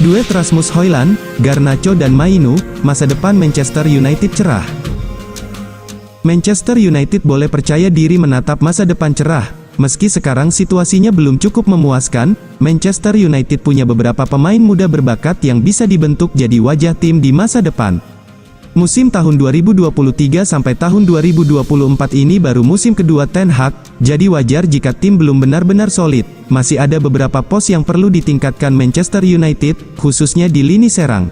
Duet Rasmus Højlund, Garnacho dan Mainu, masa depan Manchester United cerah. Manchester United boleh percaya diri menatap masa depan cerah. Meski sekarang situasinya belum cukup memuaskan, Manchester United punya beberapa pemain muda berbakat yang bisa dibentuk jadi wajah tim di masa depan. Musim tahun 2023 sampai tahun 2024 ini baru musim kedua Ten Hag, jadi wajar jika tim belum benar-benar solid. Masih ada beberapa pos yang perlu ditingkatkan Manchester United, khususnya di lini serang.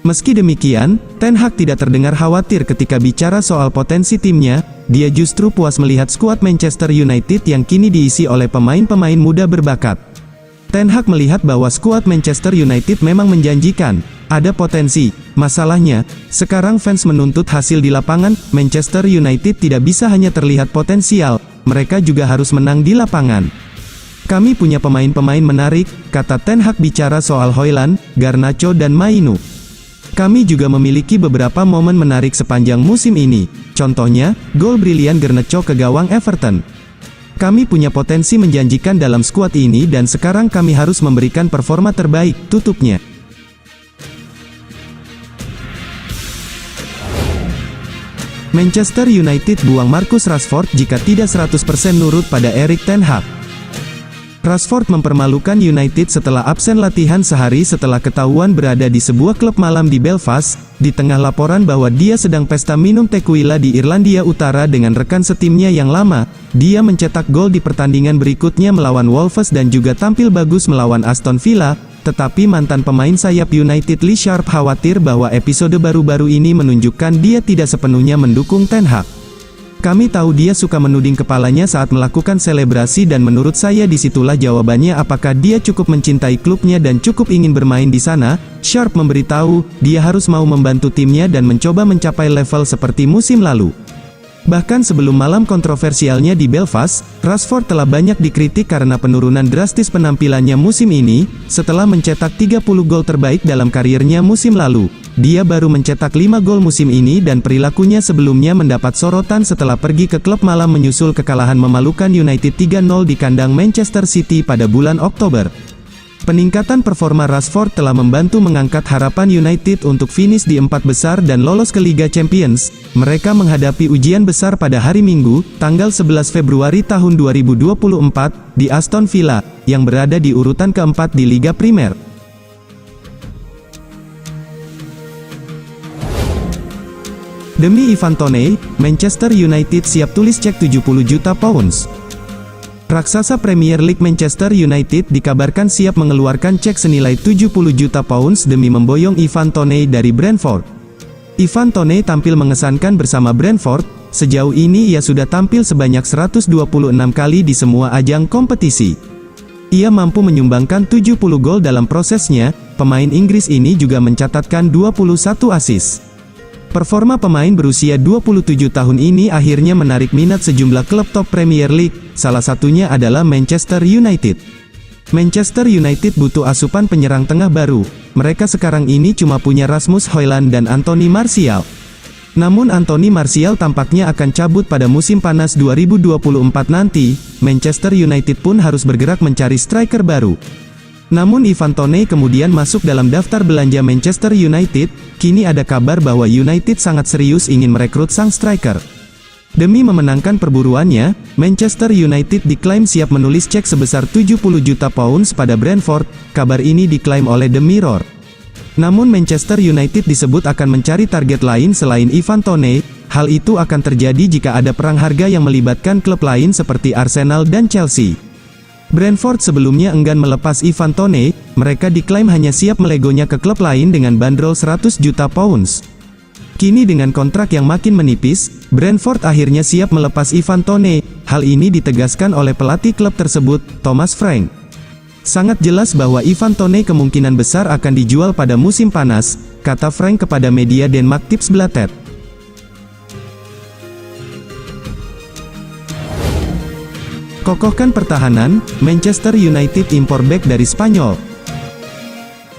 Meski demikian, Ten Hag tidak terdengar khawatir ketika bicara soal potensi timnya. Dia justru puas melihat skuad Manchester United yang kini diisi oleh pemain-pemain muda berbakat. Ten Hag melihat bahwa skuad Manchester United memang menjanjikan, ada potensi. Masalahnya, sekarang fans menuntut hasil di lapangan. Manchester United tidak bisa hanya terlihat potensial, mereka juga harus menang di lapangan. Kami punya pemain-pemain menarik, kata Ten Hag bicara soal Højlund, Garnacho dan Mainu. Kami juga memiliki beberapa momen menarik sepanjang musim ini. Contohnya, gol brilian Garnacho ke gawang Everton. Kami punya potensi menjanjikan dalam skuad ini dan sekarang kami harus memberikan performa terbaik, tutupnya. Manchester United buang Marcus Rashford jika tidak 100% nurut pada Erik ten Hag. Rashford mempermalukan United setelah absen latihan sehari setelah ketahuan berada di sebuah klub malam di Belfast, di tengah laporan bahwa dia sedang pesta minum tequila di Irlandia Utara dengan rekan setimnya yang lama. Dia mencetak gol di pertandingan berikutnya melawan Wolves dan juga tampil bagus melawan Aston Villa, tetapi mantan pemain sayap United Lee Sharp khawatir bahwa episode baru-baru ini menunjukkan dia tidak sepenuhnya mendukung Ten Hag. Kami tahu dia suka menuding kepalanya saat melakukan selebrasi dan menurut saya disitulah jawabannya apakah dia cukup mencintai klubnya dan cukup ingin bermain di sana. Sharp memberitahu, dia harus mau membantu timnya dan mencoba mencapai level seperti musim lalu. Bahkan sebelum malam kontroversialnya di Belfast, Rashford telah banyak dikritik karena penurunan drastis penampilannya musim ini. Setelah mencetak 30 gol terbaik dalam karirnya musim lalu, dia baru mencetak 5 gol musim ini dan perilakunya sebelumnya mendapat sorotan setelah pergi ke klub malam menyusul kekalahan memalukan United 3-0 di kandang Manchester City pada bulan Oktober. Peningkatan performa Rashford telah membantu mengangkat harapan United untuk finish di 4 besar dan lolos ke Liga Champions. Mereka menghadapi ujian besar pada hari Minggu, tanggal 11 Februari tahun 2024, di Aston Villa, yang berada di urutan keempat di Liga Primer. Demi Ivan Toney, Manchester United siap tulis cek 70 juta pounds. Raksasa Premier League Manchester United dikabarkan siap mengeluarkan cek senilai 70 juta pounds demi memboyong Ivan Toney dari Brentford. Ivan Toney tampil mengesankan bersama Brentford. Sejauh ini ia sudah tampil sebanyak 126 kali di semua ajang kompetisi. Ia mampu menyumbangkan 70 gol dalam prosesnya. Pemain Inggris ini juga mencatatkan 21 assist. Performa pemain berusia 27 tahun ini akhirnya menarik minat sejumlah klub top Premier League, salah satunya adalah Manchester United. Manchester United butuh asupan penyerang tengah baru. Mereka sekarang ini cuma punya Rasmus Højlund dan Anthony Martial. Namun Anthony Martial tampaknya akan cabut pada musim panas 2024 nanti. Manchester United pun harus bergerak mencari striker baru. Namun Ivan Toney kemudian masuk dalam daftar belanja Manchester United. Kini ada kabar bahwa United sangat serius ingin merekrut sang striker. Demi memenangkan perburuannya, Manchester United diklaim siap menulis cek sebesar 70 juta pounds pada Brentford. Kabar ini diklaim oleh The Mirror. Namun Manchester United disebut akan mencari target lain selain Ivan Toney. Hal itu akan terjadi jika ada perang harga yang melibatkan klub lain seperti Arsenal dan Chelsea. Brentford sebelumnya enggan melepas Ivan Toney. Mereka diklaim hanya siap melegonya ke klub lain dengan bandrol 100 juta pounds. Kini dengan kontrak yang makin menipis, Brentford akhirnya siap melepas Ivan Toney. Hal ini ditegaskan oleh pelatih klub tersebut, Thomas Frank. Sangat jelas bahwa Ivan Toney kemungkinan besar akan dijual pada musim panas, kata Frank kepada media Denmark Tipsbladet. Kokohkan pertahanan, Manchester United impor bek dari Spanyol.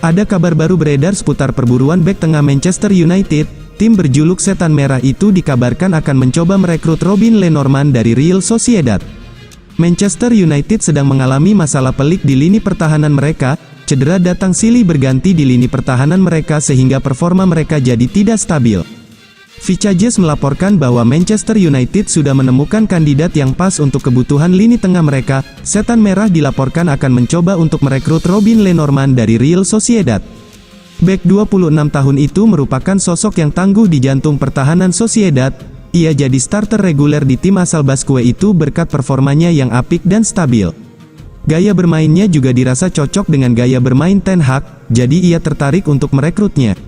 Ada kabar baru beredar seputar perburuan bek tengah Manchester United. Tim berjuluk Setan Merah itu dikabarkan akan mencoba merekrut Robin Lenormand dari Real Sociedad. Manchester United sedang mengalami masalah pelik di lini pertahanan mereka. cedera datang silih berganti di lini pertahanan mereka sehingga performa mereka jadi tidak stabil. Vicages melaporkan bahwa Manchester United sudah menemukan kandidat yang pas untuk kebutuhan lini tengah mereka. Setan Merah dilaporkan akan mencoba untuk merekrut Robin Lenormand dari Real Sociedad. Bek 26 tahun itu merupakan sosok yang tangguh di jantung pertahanan Sociedad. Ia jadi starter reguler di tim asal Basque itu berkat performanya yang apik dan stabil. Gaya bermainnya juga dirasa cocok dengan gaya bermain Ten Hag, jadi ia tertarik untuk merekrutnya.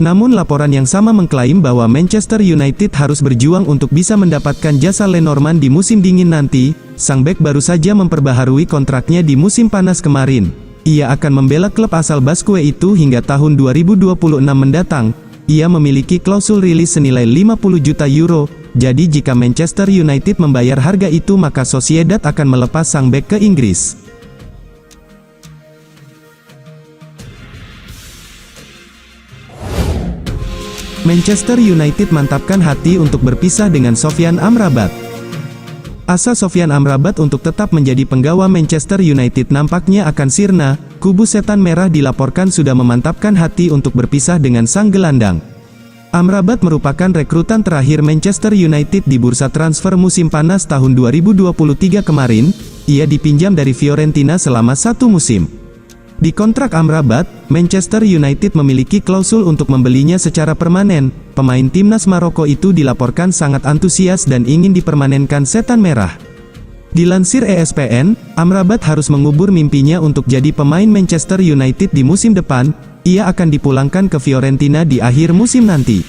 Namun laporan yang sama mengklaim bahwa Manchester United harus berjuang untuk bisa mendapatkan jasa Lenormand di musim dingin nanti. Sang bek baru saja memperbaharui kontraknya di musim panas kemarin. Ia akan membela klub asal Basque itu hingga tahun 2026 mendatang. Ia memiliki klausul rilis senilai 50 juta euro, jadi jika Manchester United membayar harga itu maka Sociedad akan melepas sang bek ke Inggris. Manchester United mantapkan hati untuk berpisah dengan Sofyan Amrabat. Asa Sofyan Amrabat untuk tetap menjadi penggawa Manchester United nampaknya akan sirna. Kubu Setan Merah dilaporkan sudah memantapkan hati untuk berpisah dengan sang gelandang. Amrabat merupakan rekrutan terakhir Manchester United di bursa transfer musim panas tahun 2023 kemarin. Ia dipinjam dari Fiorentina selama 1 musim. Di kontrak Amrabat, Manchester United memiliki klausul untuk membelinya secara permanen. Pemain timnas Maroko itu dilaporkan sangat antusias dan ingin dipermanenkan Setan Merah. Dilansir ESPN, Amrabat harus mengubur mimpinya untuk jadi pemain Manchester United di musim depan. Ia akan dipulangkan ke Fiorentina di akhir musim nanti.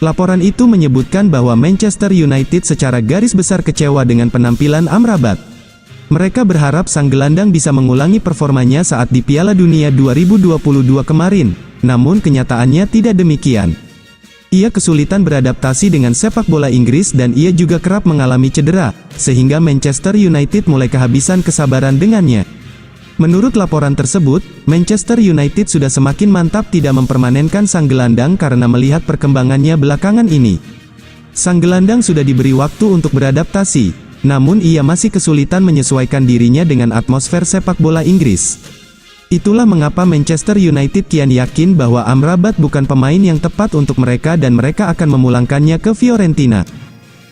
Laporan itu menyebutkan bahwa Manchester United secara garis besar kecewa dengan penampilan Amrabat. Mereka berharap sang gelandang bisa mengulangi performanya saat di Piala Dunia 2022 kemarin, namun kenyataannya tidak demikian. Ia kesulitan beradaptasi dengan sepak bola Inggris dan ia juga kerap mengalami cedera, sehingga Manchester United mulai kehabisan kesabaran dengannya. Menurut laporan tersebut, Manchester United sudah semakin mantap tidak mempermanenkan sang gelandang karena melihat perkembangannya belakangan ini. Sang gelandang sudah diberi waktu untuk beradaptasi. Namun ia masih kesulitan menyesuaikan dirinya dengan atmosfer sepak bola Inggris. Itulah mengapa Manchester United kian yakin bahwa Amrabat bukan pemain yang tepat untuk mereka dan mereka akan memulangkannya ke Fiorentina.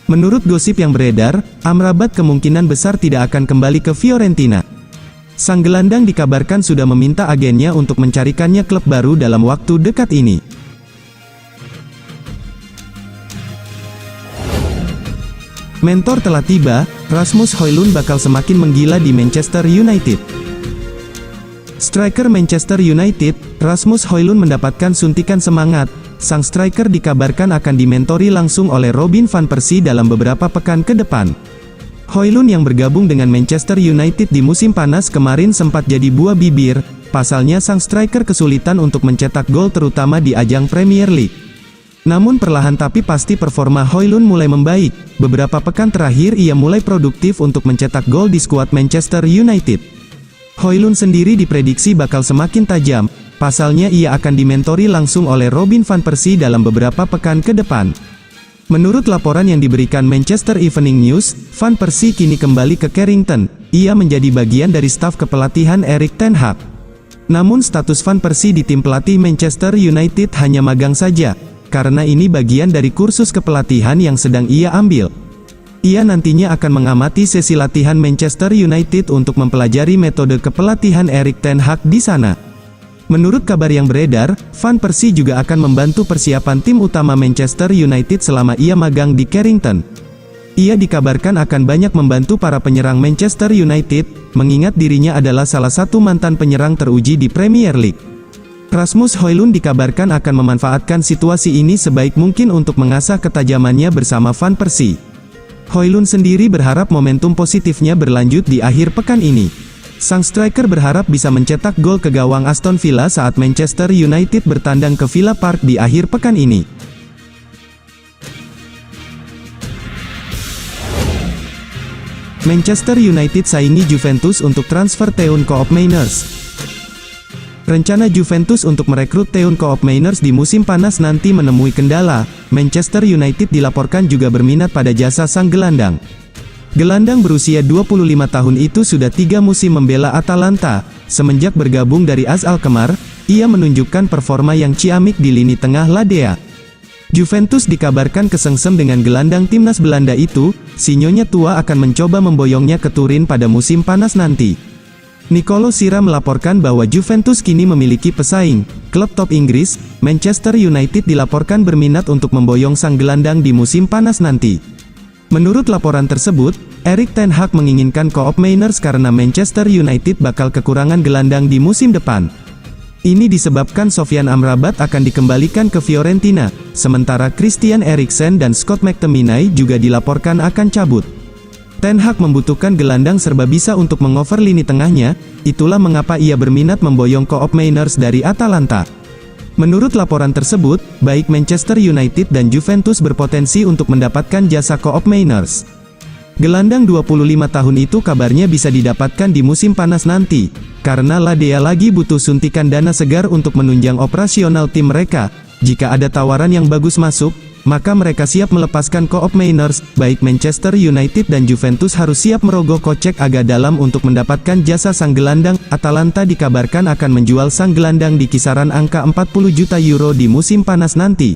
Menurut gosip yang beredar, Amrabat kemungkinan besar tidak akan kembali ke Fiorentina. Sang gelandang dikabarkan sudah meminta agennya untuk mencarikannya klub baru dalam waktu dekat ini. Mentor telah tiba, Rasmus Højlund bakal semakin menggila di Manchester United. Striker Manchester United, Rasmus Højlund mendapatkan suntikan semangat. Sang striker dikabarkan akan dimentori langsung oleh Robin van Persie dalam beberapa pekan ke depan. Højlund yang bergabung dengan Manchester United di musim panas kemarin sempat jadi buah bibir. Pasalnya sang striker kesulitan untuk mencetak gol terutama di ajang Premier League. Namun perlahan tapi pasti performa Højlund mulai membaik. Beberapa pekan terakhir ia mulai produktif untuk mencetak gol di skuad Manchester United. Højlund sendiri diprediksi bakal semakin tajam. Pasalnya ia akan dimentori langsung oleh Robin van Persie dalam beberapa pekan ke depan. Menurut laporan yang diberikan Manchester Evening News, Van Persie kini kembali ke Carrington. Ia menjadi bagian dari staf kepelatihan Erik ten Hag. Namun status Van Persie di tim pelatih Manchester United hanya magang saja. Karena ini bagian dari kursus kepelatihan yang sedang ia ambil. Ia nantinya akan mengamati sesi latihan Manchester United untuk mempelajari metode kepelatihan Erik ten Hag di sana. Menurut kabar yang beredar, Van Persie juga akan membantu persiapan tim utama Manchester United selama ia magang di Carrington. Ia dikabarkan akan banyak membantu para penyerang Manchester United, mengingat dirinya adalah salah satu mantan penyerang teruji di Premier League. Rasmus Højlund dikabarkan akan memanfaatkan situasi ini sebaik mungkin untuk mengasah ketajamannya bersama Van Persie. Højlund sendiri berharap momentum positifnya berlanjut di akhir pekan ini. Sang striker berharap bisa mencetak gol ke gawang Aston Villa saat Manchester United bertandang ke Villa Park di akhir pekan ini. Manchester United saingi Juventus untuk transfer Teun Koopmeiners. Rencana Juventus untuk merekrut Teun Koopmeiners di musim panas nanti menemui kendala. Manchester United dilaporkan juga berminat pada jasa sang gelandang. Gelandang berusia 25 tahun itu sudah 3 musim membela Atalanta. Semenjak bergabung dari AS Alkmaar, ia menunjukkan performa yang ciamik di lini tengah Ladea. Juventus dikabarkan kesengsem dengan gelandang timnas Belanda itu. Si Nyonya tua akan mencoba memboyongnya ke Turin pada musim panas nanti. Nicolo Sira melaporkan bahwa Juventus kini memiliki pesaing. Klub top Inggris, Manchester United dilaporkan berminat untuk memboyong sang gelandang di musim panas nanti. Menurut laporan tersebut, Erik ten Hag menginginkan Koop Mainers karena Manchester United bakal kekurangan gelandang di musim depan. Ini disebabkan Sofyan Amrabat akan dikembalikan ke Fiorentina, sementara Christian Eriksen dan Scott McTominay juga dilaporkan akan cabut. Ten Hag membutuhkan gelandang serba bisa untuk mengover lini tengahnya, itulah mengapa ia berminat memboyong Koop Mainers dari Atalanta. Menurut laporan tersebut, baik Manchester United dan Juventus berpotensi untuk mendapatkan jasa Koop Mainers. Gelandang 25 tahun itu kabarnya bisa didapatkan di musim panas nanti, karena Ladea lagi butuh suntikan dana segar untuk menunjang operasional tim mereka. Jika ada tawaran yang bagus masuk, maka mereka siap melepaskan Koop Mainers. Baik Manchester United dan Juventus harus siap merogoh kocek agak dalam untuk mendapatkan jasa sang gelandang. Atalanta dikabarkan akan menjual sang gelandang di kisaran angka 40 juta euro di musim panas nanti.